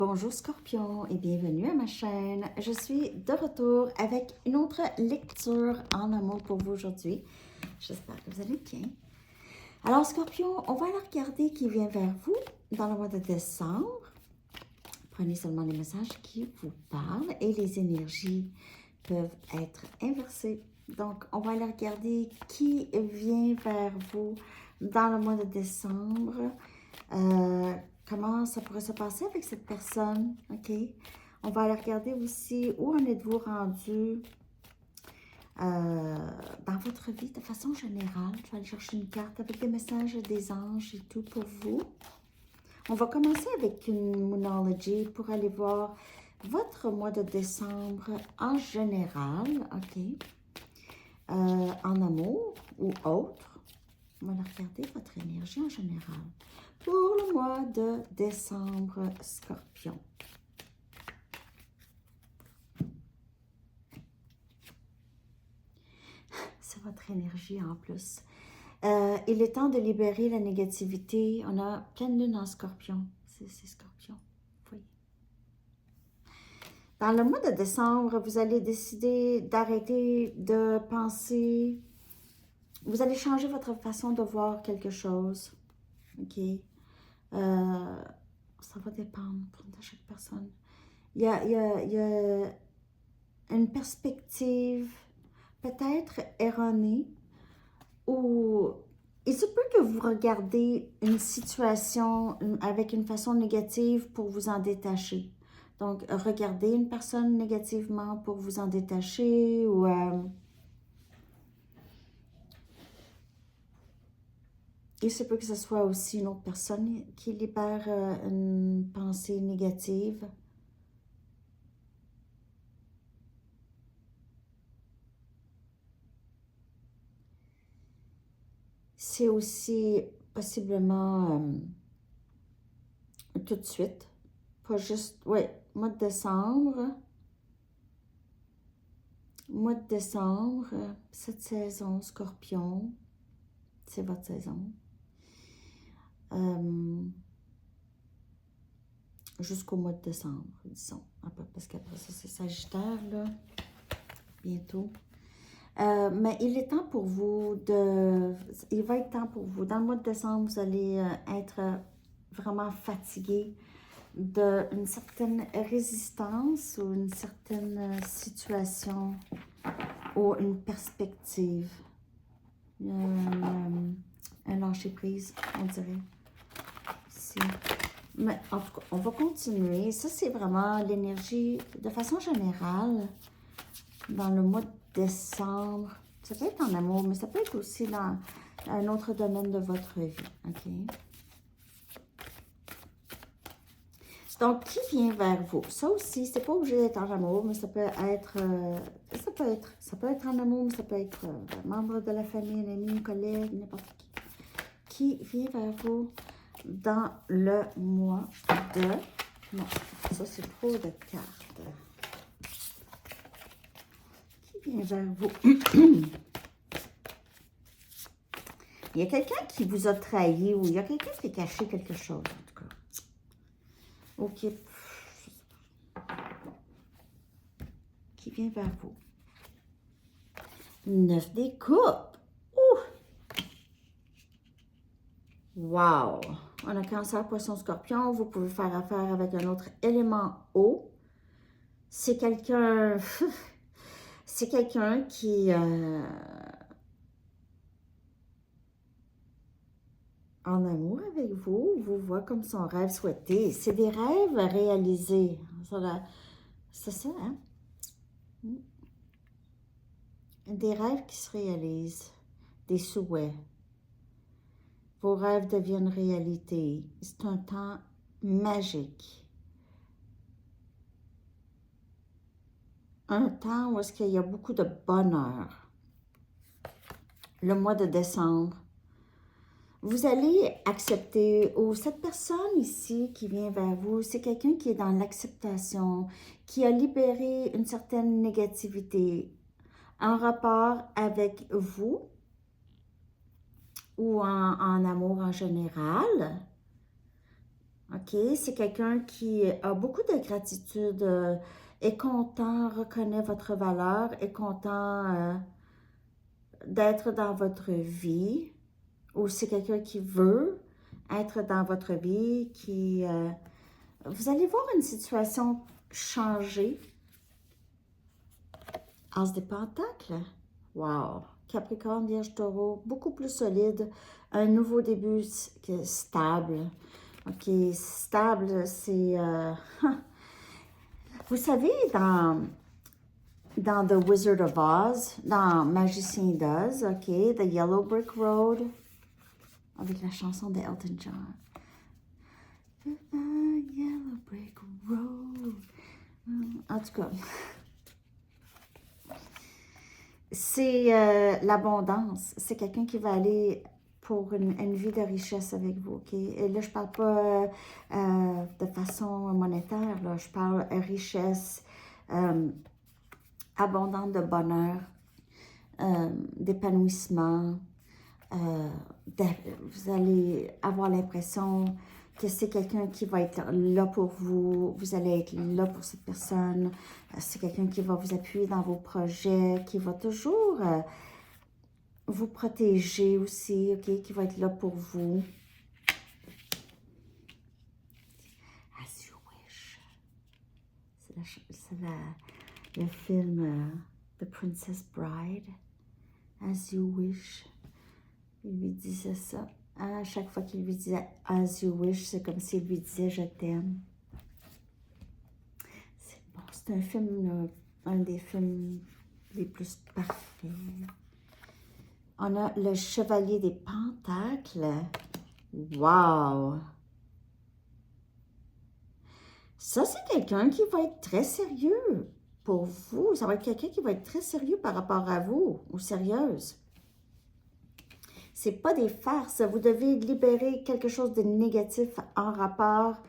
Bonjour Scorpion et bienvenue à ma chaîne. Je suis de retour avec une autre lecture en amour pour vous aujourd'hui. J'espère que vous allez bien. Alors Scorpion, on va aller regarder qui vient vers vous dans le mois de décembre. Prenez seulement les messages qui vous parlent et les énergies peuvent être inversées. Donc, on va aller regarder qui vient vers vous dans le mois de décembre. Comment ça pourrait se passer avec cette personne, OK? On va aller regarder aussi où en êtes-vous rendu dans votre vie de façon générale. Je vais aller chercher une carte avec des messages des anges et tout pour vous. On va commencer avec une Moonology pour aller voir votre mois de décembre en général, OK? En amour ou autre. On va regarder votre énergie en général pour le mois de décembre, Scorpion. C'est votre énergie en plus. Il est temps de libérer la négativité. On a pleine lune en Scorpion. C'est Scorpion. Oui. Dans le mois de décembre, vous allez décider d'arrêter de penser. Vous allez changer votre façon de voir quelque chose. OK? Ça va dépendre de chaque personne. Il y a une perspective peut-être erronée ou il se peut que vous regardez une situation avec une façon négative pour vous en détacher. Donc, regardez une personne négativement pour vous en détacher ou... il se peut que ce soit aussi une autre personne qui libère une pensée négative. C'est aussi possiblement tout de suite, pas juste, oui, mois de décembre, cette saison, Scorpion, c'est votre saison. Jusqu'au mois de décembre, disons, parce qu'après ça, c'est Sagittaire, là, bientôt. Mais il est temps pour vous il va être temps pour vous. Dans le mois de décembre, vous allez être vraiment fatigué d'une certaine résistance ou une certaine situation ou une perspective. Un lâcher-prise, on dirait. Ici. Mais en tout cas, on va continuer. Ça, c'est vraiment l'énergie de façon générale dans le mois de décembre. Ça peut être en amour, mais ça peut être aussi dans un autre domaine de votre vie. OK? Donc, qui vient vers vous? Ça aussi, c'est pas obligé d'être en amour, mais ça peut être... ça peut être en amour, mais ça peut être un membre de la famille, un ami, un collègue, n'importe qui. Qui vient vers vous dans le mois de... Non, ça c'est trop de cartes. Qui vient vers vous? Il y a quelqu'un qui vous a trahi ou il y a quelqu'un qui a caché quelque chose, en tout cas. OK. Qui vient vers vous? 9 des coupes. Wow! On a Cancer, Poisson, Scorpion. Vous pouvez faire affaire avec un autre élément eau. C'est quelqu'un... c'est quelqu'un qui... en amour avec vous, vous voit comme son rêve souhaité. C'est des rêves réalisés. C'est ça, hein? Des rêves qui se réalisent. Des souhaits. Vos rêves deviennent réalité. C'est un temps magique. Un temps où est-ce qu'il y a beaucoup de bonheur. Le mois de décembre. Vous allez accepter, ou cette personne ici qui vient vers vous, c'est quelqu'un qui est dans l'acceptation, qui a libéré une certaine négativité en rapport avec vous ou en amour en général. OK? C'est quelqu'un qui a beaucoup de gratitude, est content, reconnaît votre valeur, est content d'être dans votre vie, ou c'est quelqu'un qui veut être dans votre vie, qui... vous allez voir une situation changer. As des pentacles. Wow! Capricorne, Vierge, Taureau, beaucoup plus solide. Un nouveau début stable. OK, stable, c'est... vous savez, dans The Wizard of Oz, dans Magicien d'Oz, OK, The Yellow Brick Road, avec la chanson de Elton John. The Yellow Brick Road. En tout cas, c'est l'abondance. C'est quelqu'un qui va aller pour une vie de richesse avec vous, OK? Et là, je parle pas de façon monétaire, là. Je parle richesse, abondante de bonheur, d'épanouissement. Vous allez avoir l'impression que c'est quelqu'un qui va être là pour vous, vous allez être là pour cette personne, c'est quelqu'un qui va vous appuyer dans vos projets, qui va toujours vous protéger aussi, OK, qui va être là pour vous. As you wish. C'est le film The Princess Bride. As you wish. Il lui disait ça. À chaque fois qu'il lui disait « As you wish », c'est comme s'il lui disait « Je t'aime ». C'est bon, c'est un film, un des films les plus parfaits. On a le Chevalier des Pentacles. Wow! Ça, c'est quelqu'un qui va être très sérieux pour vous. Ça va être quelqu'un qui va être très sérieux par rapport à vous, ou sérieuse. C'est pas des farces. Vous devez libérer quelque chose de négatif en rapport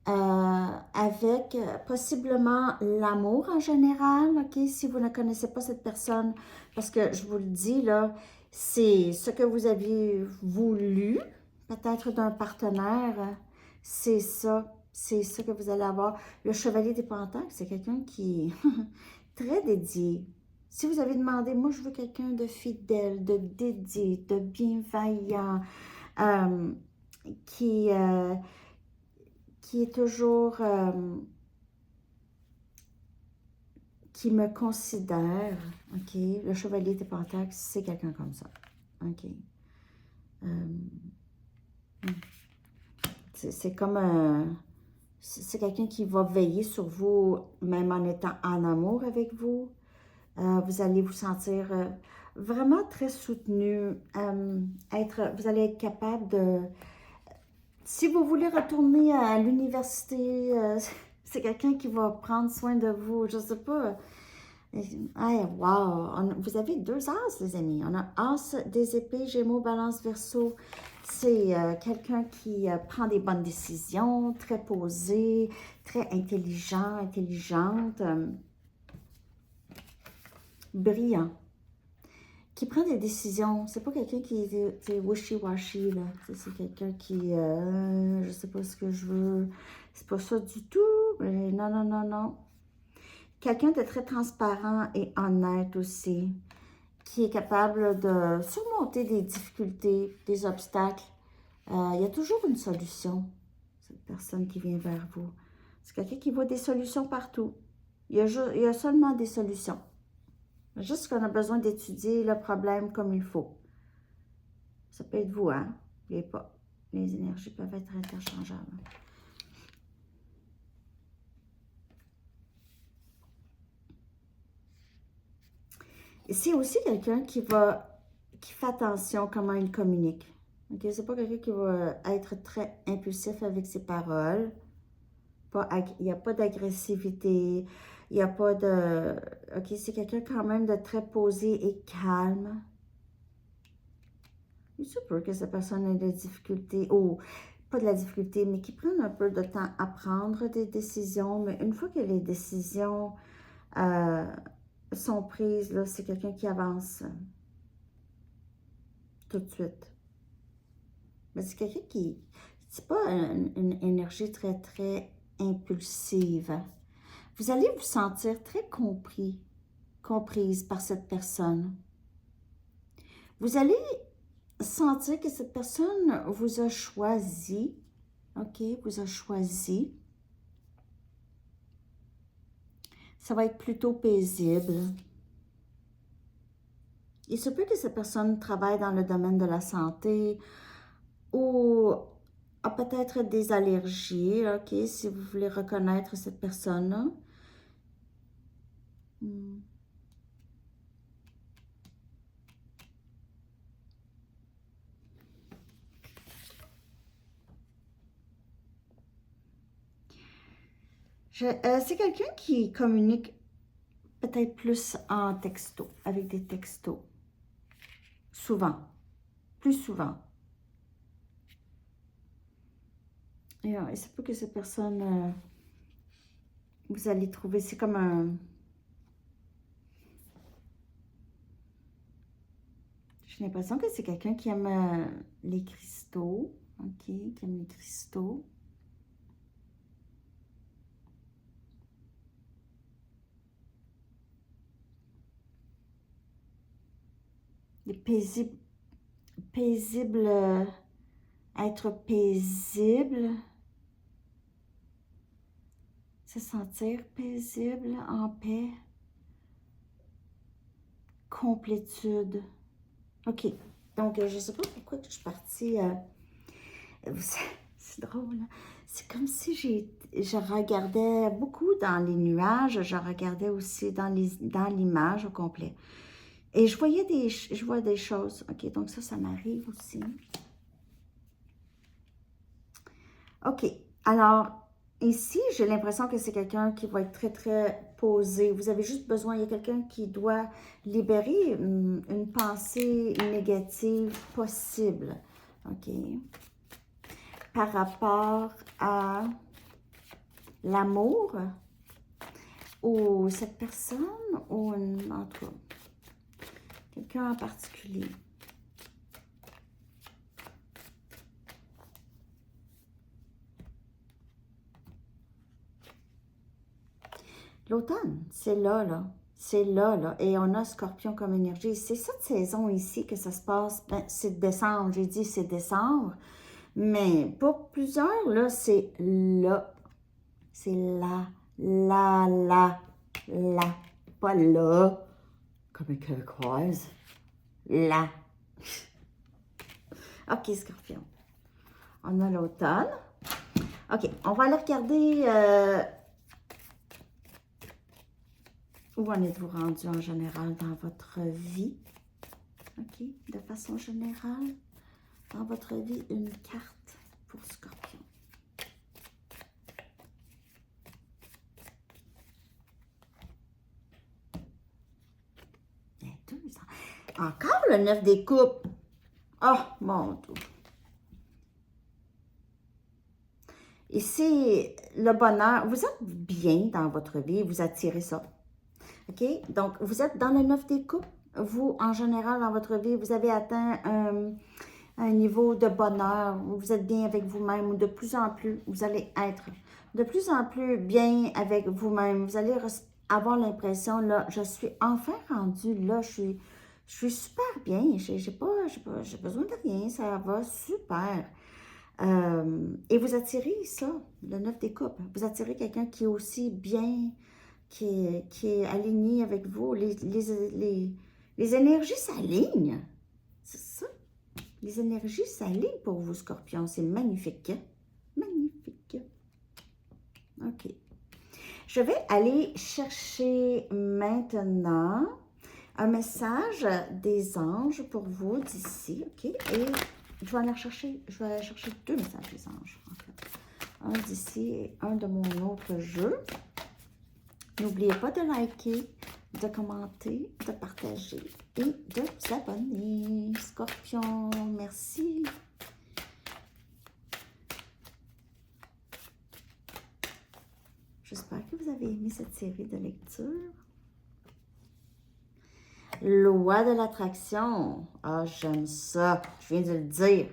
avec possiblement l'amour en général, OK? Si vous ne connaissez pas cette personne, parce que je vous le dis, là, c'est ce que vous aviez voulu, peut-être d'un partenaire, c'est ça que vous allez avoir. Le Chevalier des Pentacles, c'est quelqu'un qui est très dédié. Si vous avez demandé, moi je veux quelqu'un de fidèle, de dédié, de bienveillant, qui est toujours, qui me considère, OK? Le Chevalier des Pentacles, c'est quelqu'un comme ça, OK? C'est comme un... C'est quelqu'un qui va veiller sur vous, même en étant en amour avec vous. Vous allez vous sentir vraiment très soutenu. Vous allez être capable de... Si vous voulez retourner à l'université, c'est quelqu'un qui va prendre soin de vous. Je ne sais pas. Hey, wow! Vous avez 2 as, les amis. On a as des épées, Gémeaux, Balance, Verseau. C'est quelqu'un qui prend des bonnes décisions, très posé, très intelligent, intelligente, brillant, qui prend des décisions. C'est pas quelqu'un qui est wishy-washy, là. C'est quelqu'un qui, je sais pas ce que je veux. C'est pas ça du tout. Mais non, non, non, non. Quelqu'un de très transparent et honnête aussi, qui est capable de surmonter des difficultés, des obstacles. Il y a toujours une solution, cette personne qui vient vers vous. C'est quelqu'un qui voit des solutions partout. Il y a seulement des solutions. Juste qu'on a besoin d'étudier le problème comme il faut. Ça peut être vous, hein? N'oubliez pas. Les énergies peuvent être interchangeables. C'est aussi quelqu'un qui fait attention comment il communique. OK? C'est pas quelqu'un qui va être très impulsif avec ses paroles. Il n'y a pas d'agressivité. Il n'y a pas de... OK? C'est quelqu'un quand même de très posé et calme. Il se peut que cette personne ait des difficultés, ou pas de la difficulté, mais qui prenne un peu de temps à prendre des décisions. Mais une fois que les décisions sont prises, là, c'est quelqu'un qui avance tout de suite. Mais c'est quelqu'un qui C'est pas une énergie très, très impulsive. Vous allez vous sentir très comprise par cette personne. Vous allez sentir que cette personne vous a choisi, ok, vous a choisi. Ça va être plutôt paisible. Il se peut que cette personne travaille dans le domaine de la santé ou a peut-être des allergies, ok, si vous voulez reconnaître cette personne-là. C'est quelqu'un qui communique peut-être plus en texto, avec des textos. Souvent. Plus souvent. Et il se peut que cette personne, vous allez trouver, c'est comme un... J'ai l'impression que c'est quelqu'un qui aime les cristaux. Ok, qui aime les cristaux. Les paisibles, être paisible, se sentir paisible, en paix, complétude. Ok, donc je ne sais pas pourquoi je suis partie, c'est drôle, hein? C'est comme si je regardais beaucoup dans les nuages, je regardais aussi dans l'image au complet. Et je vois des choses. OK, donc ça m'arrive aussi. OK, alors, ici, j'ai l'impression que c'est quelqu'un qui va être très, très posé. Vous avez juste besoin, il y a quelqu'un qui doit libérer une pensée négative possible. OK. Par rapport à l'amour ou cette personne ou en tout cas, quelqu'un en particulier. L'automne, c'est là, là. C'est là, là. Et on a Scorpion comme énergie. C'est cette saison ici que ça se passe. Ben, c'est décembre. J'ai dit c'est décembre. Mais pour plusieurs, là, c'est là. C'est là, là, là, là. Pas là, comme un cœur croise. Là. OK, Scorpion. On a l'automne. OK, on va aller regarder où en êtes-vous rendu en général dans votre vie. OK, de façon générale, dans votre vie, une carte pour Scorpion. Il y a 2 ans. Encore le 9 des coupes. Oh, mon Dieu. Ici, le bonheur, vous êtes bien dans votre vie, vous attirez ça. OK? Donc, vous êtes dans le 9 des coupes. Vous, en général, dans votre vie, vous avez atteint un niveau de bonheur, où vous êtes bien avec vous-même, ou de plus en plus, vous allez être de plus en plus bien avec vous-même. Vous allez avoir l'impression, là, je suis enfin rendue, là, je suis super bien, j'ai besoin de rien, ça va super. Et vous attirez ça, le 9 des coupes. Vous attirez quelqu'un qui est aussi bien, qui est aligné avec vous. Les énergies s'alignent. C'est ça. Les énergies s'alignent pour vous, Scorpion. C'est magnifique. Magnifique. OK. Je vais aller chercher maintenant un message des anges pour vous d'ici. OK? Et je vais aller chercher 2 messages des anges, en fait. Un d'ici et un de mon autre jeu. N'oubliez pas de liker, de commenter, de partager et de vous abonner. Scorpion, merci. J'espère que vous avez aimé cette série de lectures. Loi de l'attraction. Ah, j'aime ça. Je viens de le dire.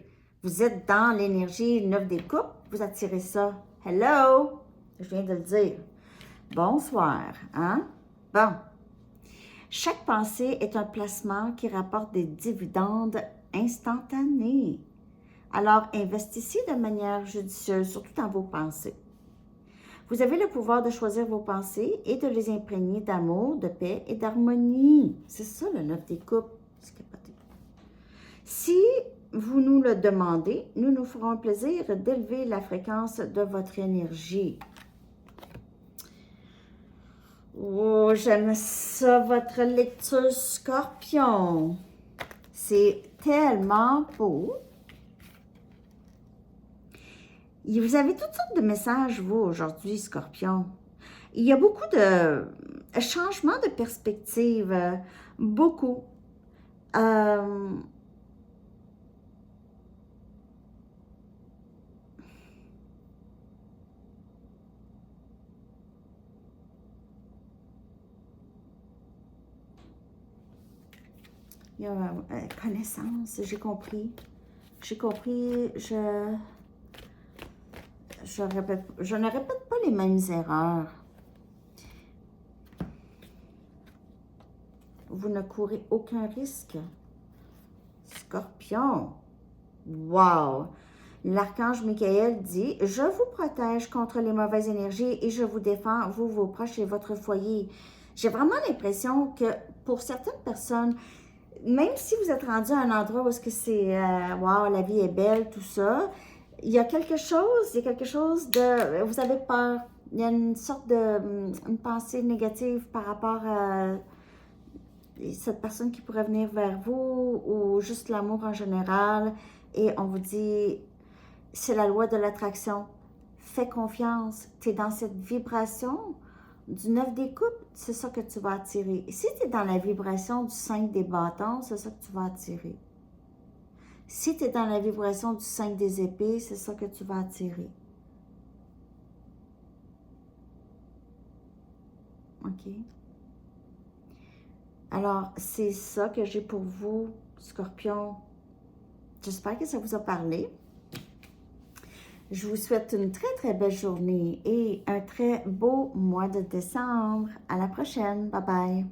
Vous êtes dans l'énergie 9 des coupes, vous attirez ça. Hello! Je viens de le dire. Bonsoir, hein? Bon. Chaque pensée est un placement qui rapporte des dividendes instantanés. Alors, investissez de manière judicieuse, surtout dans vos pensées. Vous avez le pouvoir de choisir vos pensées et de les imprégner d'amour, de paix et d'harmonie. C'est ça le 9 des coupes. C'est capoté. Si vous nous le demandez, nous nous ferons un plaisir d'élever la fréquence de votre énergie. Oh, j'aime ça, votre lecture Scorpion. C'est tellement beau. Et vous avez toutes sortes de messages, vous, aujourd'hui, Scorpion. Il y a beaucoup de changements de perspective, beaucoup. Il y a connaissance, j'ai compris. J'ai compris, je ne répète pas les mêmes erreurs. Vous ne courez aucun risque. Scorpion. Wow! L'archange Michael dit, je vous protège contre les mauvaises énergies et je vous défends, vous, vos proches et votre foyer. J'ai vraiment l'impression que pour certaines personnes, même si vous êtes rendu à un endroit où est-ce que c'est, wow, la vie est belle, tout ça, il y a quelque chose de, vous avez peur. Il y a une sorte de, une pensée négative par rapport à cette personne qui pourrait venir vers vous ou juste l'amour en général. Et on vous dit, c'est la loi de l'attraction. Fais confiance. Tu es dans cette vibration du 9 des coupes, c'est ça que tu vas attirer. Et si tu es dans la vibration du 5 des bâtons, c'est ça que tu vas attirer. Si tu es dans la vibration du 5 des épées, c'est ça que tu vas attirer. OK? Alors, c'est ça que j'ai pour vous, Scorpion. J'espère que ça vous a parlé. Je vous souhaite une très, très belle journée et un très beau mois de décembre. À la prochaine. Bye bye.